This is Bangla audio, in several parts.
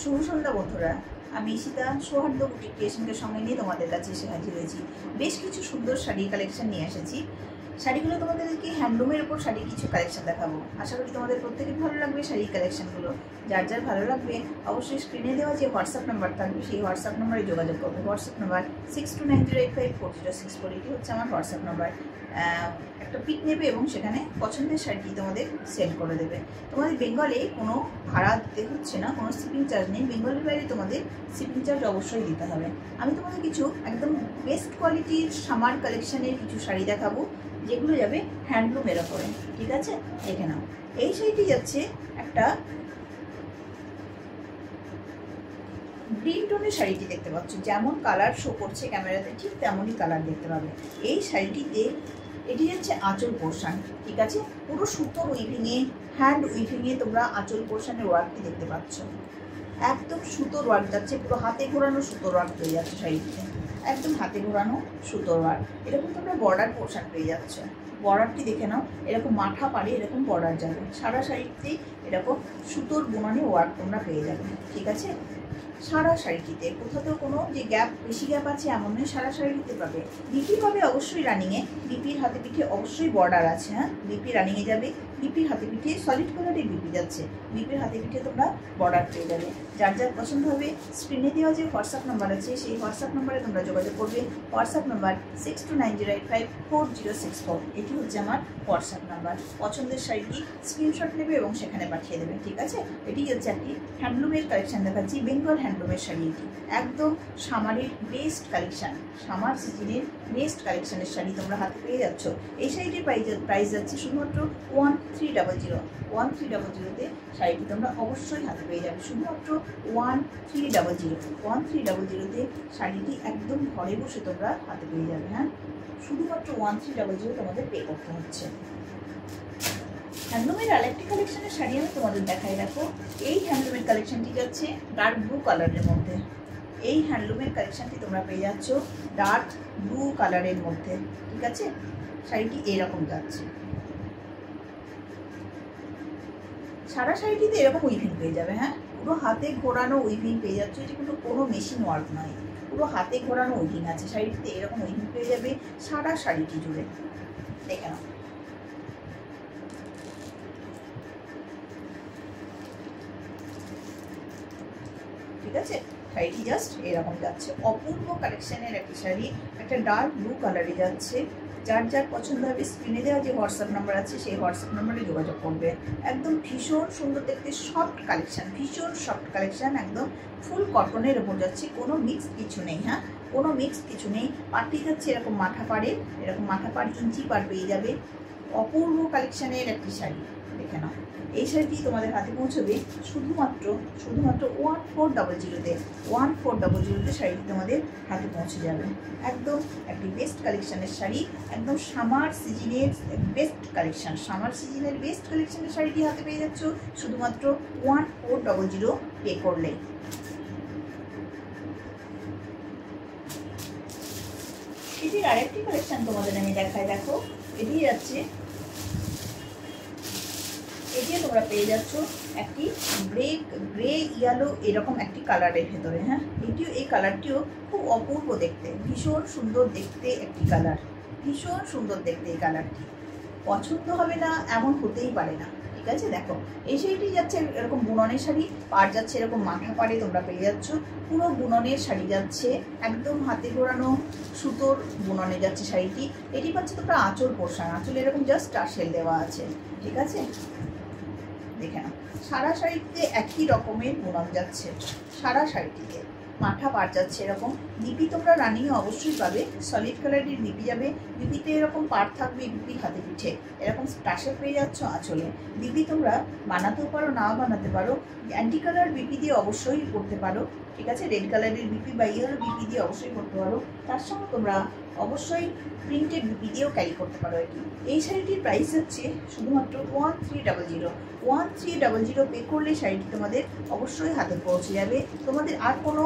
শুভ সন্ধ্যা বন্ধুরা, আমি ঈশিতা সৌহার্দ্য বুটিক ক্রিয়েশনকে সঙ্গে নিয়ে তোমাদের কাছে এসে হাজির হয়েছি। বেশ কিছু সুন্দর শাড়ি কালেকশন নিয়ে এসেছি। শাড়িগুলো তোমাদেরকে হ্যান্ডলুমের উপর শাড়ির কিছু কালেকশন দেখাবো। আশা করি তোমাদের প্রত্যেকের ভালো লাগবে শাড়ির কালেকশনগুলো। যার যার ভালো লাগবে অবশ্যই স্ক্রিনে দেওয়া যে হোয়াটসঅ্যাপ নাম্বার থাকবে সেই হোয়াটসঅ্যাপ নাম্বারে যোগাযোগ করবে। হোয়াটসঅ্যাপ নাম্বার 6290854064, এটি হচ্ছে আমার হোয়াটসঅ্যাপ নাম্বার। একটা পিক নেবে এবং সেখানে পছন্দের শাড়িটি তোমাদের সেন্ড করে দেবে। তোমাদের বেঙ্গলে কোনো ভাড়া দিতে হচ্ছে না, কোনো শিপিং চার্জ নেই। বেঙ্গলের বাইরে তোমাদের শিপিং চার্জ অবশ্যই দিতে হবে। আমি তোমাদের কিছু একদম বেস্ট কোয়ালিটির সামার কালেকশানের কিছু শাড়ি দেখাবো, যেগুলো যাবে হ্যান্ডলুমের ওপরে। ঠিক আছে, দেখে নাও। এই শাড়িটি যাচ্ছে একটা গ্রিন টোনের শাড়িটি দেখতে পাচ্ছ, যেমন কালার শো করছে ক্যামেরাতে ঠিক তেমনই কালার দেখতে পাবে। এই শাড়িটিতে এটি যাচ্ছে আঁচল পোর্শন। ঠিক আছে, পুরো সুতোর উইভিংয়ে, হ্যান্ড উইভিংয়ে তোমরা আঁচল পোর্শনের ওয়ার্কটি দেখতে পাচ্ছ। একদম সুতোর ওয়ার্ক যাচ্ছে, পুরো হাতে ঘোরানো সুতোর ওয়ার্ক পেয়ে যাচ্ছে শাড়িটিতে। একদম হাতে ঘোরানো সুতোর ওয়ার্ক। এরকম তোমরা বর্ডার পোর্শন পেয়ে যাচ্ছ। বর্ডারটি দেখে নাও, এরকম মাথা পাড়ে এরকম বর্ডার যাবে। সারা শাড়িতেই এরকম সুতোর বুনানি ওয়ার্ক তোমরা পেয়ে যাবে। ঠিক আছে, সারা শাড়িটিতে কোথাও কোনো যে গ্যাপ, বেশি গ্যাপ আছে এমন নয়, সারা শাড়িটিতে পাবে। বিপি পাবে অবশ্যই রানিংয়ে। বিপির হাতে পিঠে অবশ্যই বর্ডার আছে। হ্যাঁ, বিপি রানিংয়ে যাবে। বিপির হাতে পিঠে সলিড কালারের বিপি যাচ্ছে। বিপির হাতে পিঠে তোমরা বর্ডার পেয়ে যাবে। যার যার পছন্দ হবে স্ক্রিনে দেওয়া যে হোয়াটসঅ্যাপ নাম্বার আছে সেই হোয়াটসঅ্যাপ নাম্বারে তোমরা যোগাযোগ করবে। হোয়াটসঅ্যাপ নাম্বার 6290854064, এটি হচ্ছে আমার হোয়াটসঅ্যাপ নাম্বার। পছন্দের শাড়িটি স্ক্রিনশট নেবে এবং সেখানে পাঠিয়ে দেবে। ঠিক আছে, এটি হচ্ছে একটি হ্যান্ডলুমের কালেকশন দেখাচ্ছি, বেঙ্গল হ্যান্ডলুমের শাড়ি। এটি একদম সামারের বেস্ট কালেকশান, সামার সিজনের বেস্ট কালেকশানের শাড়ি তোমরা হাতে পেয়ে যাচ্ছ। এই শাড়িটির প্রাইস যাচ্ছে শুধুমাত্র 1300। 1300তে শাড়িটি তোমরা অবশ্যই হাতে পেয়ে যাবে। শুধুমাত্র 1300তে শাড়িটি একদম ঘরে বসে তোমরা হাতে পেয়ে যাবে। হ্যাঁ, শুধুমাত্র 1300 তোমাদের পে করতে হচ্ছে। হ্যান্ডলুমের আরেকটি কালেকশনের শাড়ি আমি তোমাদের দেখাই। দেখো, এই হ্যান্ডলুমের কালেকশনটি যাচ্ছে ডার্ক ব্লু কালারের মধ্যে। এই হ্যান্ডলুমের কালেকশনটি তোমরা পেয়ে যাচ্ছ ডার্ক ব্লু কালারের মধ্যে। ঠিক আছে, শাড়িটি এরকম যাচ্ছে। সারা শাড়িটিতে এরকম উইভিং পেয়ে যাবে। হ্যাঁ, পুরো হাতে ঘোরানো উইভিং পেয়ে যাচ্ছে। এটি কিন্তু কোনো মেশিন ওয়ার্ক নয়, পুরো হাতে ঘোরানো উইভিং আছে শাড়িটিতে। এরকম উইভিং পেয়ে যাবে সারা শাড়িটি জুড়ে। দেখে নাও, ঠিক আছে, শাড়িটি জাস্ট এরকম যাচ্ছে। অপূর্ব কালেকশনের একটি শাড়ি, একটা ডার্ক ব্লু কালারে যাচ্ছে। যার যার পছন্দ হবে স্ক্রিনে দেওয়া যে হোয়াটসঅ্যাপ নাম্বার আছে সেই হোয়াটসঅ্যাপ নাম্বারে যোগাযোগ করবে। একদম ভীষণ সুন্দর দেখতে সফট কালেকশান, ভীষণ সফট কালেকশান। একদম ফুল কটনের ওপর যাচ্ছে, কোনো মিক্সড কিছু নেই। হ্যাঁ, কোনো মিক্সড কিছু নেই। পাড়টি যাচ্ছে এরকম মাথা পাড়ে, এরকম মাথা পাড় ইঞ্চি পাড় পেয়ে যাবে। অপূর্ব কালেকশানের একটি শাড়ি, দেখে নাও। এই শাড়িটি তোমাদের হাতে পৌঁছবে শুধুমাত্র 1400তে। 1400তে শাড়িটি তোমাদের হাতে পৌঁছে যাবে। একদম একটি বেস্ট কালেকশানের শাড়ি, একদম সামার সিজনের বেস্ট কালেকশান। সামার সিজনের বেস্ট কালেকশানের শাড়িটি হাতে পেয়ে যাচ্ছ শুধুমাত্র 1400 পে করলে। এটির আরেকটি কালেকশান তোমাদের আমি দেখাই। দেখো, এটি যাচ্ছে, এটিও তোমরা পেয়ে যাচ্ছ একটি গ্রে ইয়েলো এরকম একটি কালারের ভেতরে। হ্যাঁ, এটিও, এই কালারটিও খুব অপূর্ব দেখতে, ভীষণ সুন্দর দেখতে একটি কালার, ভীষণ সুন্দর দেখতে এই কালারটি। পছন্দ হবে না এমন হতেই পারে না। ঠিক আছে, দেখো, এই শাড়িটি যাচ্ছে এরকম বুননের শাড়ি, পাড় যাচ্ছে এরকম মাথা পাড়ে তোমরা পেয়ে যাচ্ছ। পুরো বুননের শাড়ি যাচ্ছে, একদম হাতে ঘোরানো সুতোর বুননে যাচ্ছে শাড়িটি। এটি পাচ্ছে তোমরা আঁচল পোর্শন, আঁচলে এরকম জাস্ট টার্সেল দেওয়া আছে। ঠিক আছে, দেখে নাও। সারা শাড়িতে একই রকমের বুনন যাচ্ছে, সারা শাড়িটিতে মাথা পাড় যাচ্ছে এরকম। বিপি তোমরা রানিংয়ে অবশ্যই পাবে, সলিড কালারের বিপি যাবে। বিপিতে এরকম পাড় থাকবে বিপির হাতে পিঠে, এরকম টাসেল পেয়ে যাচ্ছ আঁচলে। বিপি তোমরা বানাতেও পারো, নাও বানাতে পারো। অ্যান্টি কালার বিপি দিয়ে অবশ্যই করতে পারো। ঠিক আছে, রেড কালারের বিপি বা ইয়েলো বিপি দিয়ে অবশ্যই করতে পারো। তার সঙ্গে তোমরা অবশ্যই প্রিন্টেড বিপি দিয়েও ক্যারি করতে পারো। এটি, এই শাড়িটির প্রাইস হচ্ছে শুধুমাত্র 1300 পে করলে শাড়িটি তোমাদের অবশ্যই হাতে পৌঁছে যাবে। তোমাদের আর কোনো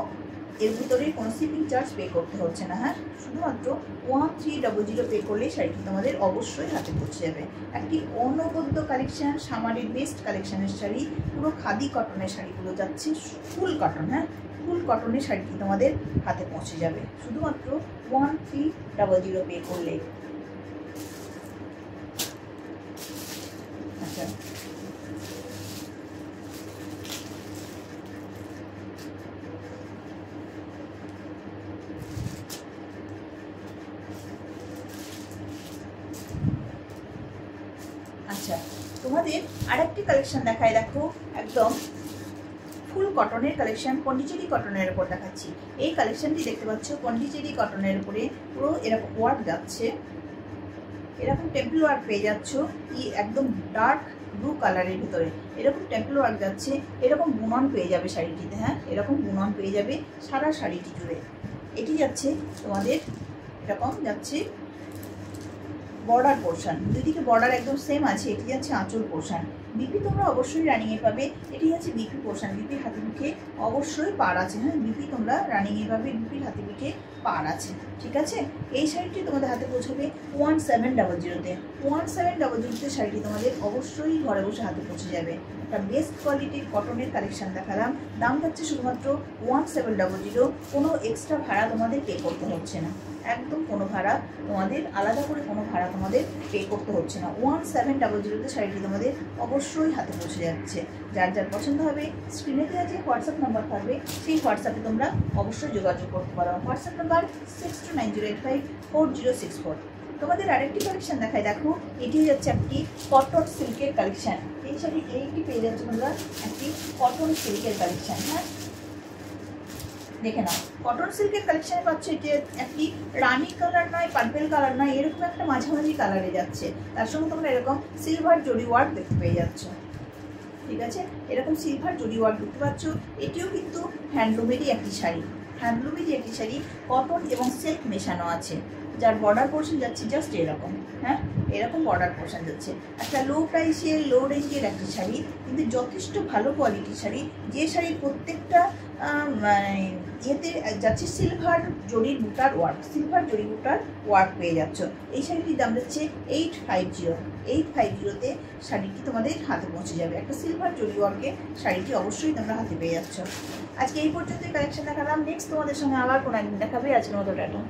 এর ভিতরে কোনো শিপিং চার্জ পে করতে হচ্ছে না। হ্যাঁ, শুধুমাত্র 1300 পে করলেই শাড়িটি তোমাদের অবশ্যই হাতে পৌঁছে যাবে। একটি অনবদ্য কালেকশান, সামারের বেস্ট কালেকশানের শাড়ি, পুরো খাদি কটনের শাড়িগুলো যাচ্ছে ফুল কটন। হ্যাঁ, ফুল কটনের শাড়িটি তোমাদের হাতে পৌঁছে যাবে শুধুমাত্র 1300 পে করলে। আচ্ছা, আচ্ছা তোমাদের আরেকটি কালেকশন দেখায়, দেখো একদম ফুল কটনের কালেকশন, পন্ডিচেরি কটনের উপর দেখাচ্ছি। এই কালেকশনটি দেখতে পাচ্ছ পন্ডিচেরি কটনের উপরে পুরো এরকম ওয়ার্ক যাচ্ছে, এরকম টেম্পল ওয়ার্ক পেয়ে যাচ্ছ, একদম ডার্ক ব্লু কালারের ভিতরে এরকম টেম্পল ওয়ার্ক যাচ্ছে, এরকম বুনন পেয়ে যাবে শাড়িটিতে। হ্যাঁ, এরকম বুনন পেয়ে যাবে সারা শাড়িটি জুড়ে। এটি যাচ্ছে তোমাদের এরকম যাচ্ছে বর্ডার পোর্শন, দুদিকে বর্ডার একদম সেম আছে। এটি যাচ্ছে আঁচল পোর্শন। বিপি তোমরা অবশ্যই রানিংয়ে পাবে, এটি যাচ্ছে বিপি পোর্শন। বিপির হাতে পিঠে অবশ্যই পাড় আছে। হ্যাঁ, বিপি তোমরা রানিংয়ে পাবে, বিপির হাতে পিঠে পাড় আছে। ঠিক আছে, এই শাড়িটি তোমাদের হাতে পৌঁছাবে 1700-তে। 1700-তে শাড়িটি তোমাদের অবশ্যই ঘরে বসে হাতে পৌঁছে যাবে। একটা বেস্ট কোয়ালিটির কটনের কালেকশন দেখালাম, দাম যাচ্ছে শুধুমাত্র 1700। কোনো এক্সট্রা ভাড়া তোমাদের পে করতে হচ্ছে না, একদম কোনো ভাড়া তোমাদের আলাদা করে কোনো ভাড়া তোমাদের পে করতে হচ্ছে না। 1700-তে শাড়িটি তোমাদের অবশ্যই হাতে পৌঁছে যাচ্ছে। যার যার পছন্দ হবে স্ক্রিনে দেওয়া যে হোয়াটসঅ্যাপ নাম্বার থাকবে সেই হোয়াটসঅ্যাপে তোমরা অবশ্যই যোগাযোগ করতে পারো। WhatsApp number 6290854064। তোমাদের আরেকটি কালেকশন দেখায়, দেখো এটি যাচ্ছে একটি কটন সিল্কের কালেকশন। এই শাড়ি এইটি পেয়ে যাচ্ছে তোমরা একটি কটন সিল্কের কালেকশন। হ্যাঁ, দেখে নাও, কটন সিল্কের কালেকশনে পাচ্ছ এটি একটি রানি কালার নয়, পার্পেল কালার নয়, এরকম একটা মাঝামাঝি কালারে যাচ্ছে। তার সঙ্গে তোমরা এরকম সিলভার জরি ওয়ার্ক দেখতে পেয়ে যাচ্ছ। ঠিক আছে, এরকম সিলভার জরি ওয়ার্ক দেখতে পাচ্ছ। এটিও কিন্তু হ্যান্ডলুমেরই একটি শাড়ি, হ্যান্ডলুমেরই একটি শাড়ি, কটন এবং সিল্ক মেশানো আছে। যার বর্ডার পোর্শন যাচ্ছে জাস্ট এরকম। হ্যাঁ, এরকম বর্ডার পোর্শন যাচ্ছে। একটা লো প্রাইসের লো রেঞ্জের একটি শাড়ি, কিন্তু যথেষ্ট ভালো কোয়ালিটির শাড়ি। যে শাড়ির প্রত্যেকটা ইয়েতে যাচ্ছে সিলভার জরির বুটার ওয়ার্ক, সিলভার জরি বুটার ওয়ার্ক পেয়ে যাচ্ছ। এই শাড়িটির দাম যাচ্ছে 850। 850-তে শাড়িটি তোমাদের হাতে পৌঁছে যাবে। একটা সিলভার জরি ওয়ার্কে শাড়িটি অবশ্যই তোমরা হাতে পেয়ে যাচ্ছ। আজকে এই পর্যন্ত কালেকশন দেখালাম, নেক্সট তোমাদের সঙ্গে আবার কোনো একদিন দেখাবে। আজকের মতো টাটা।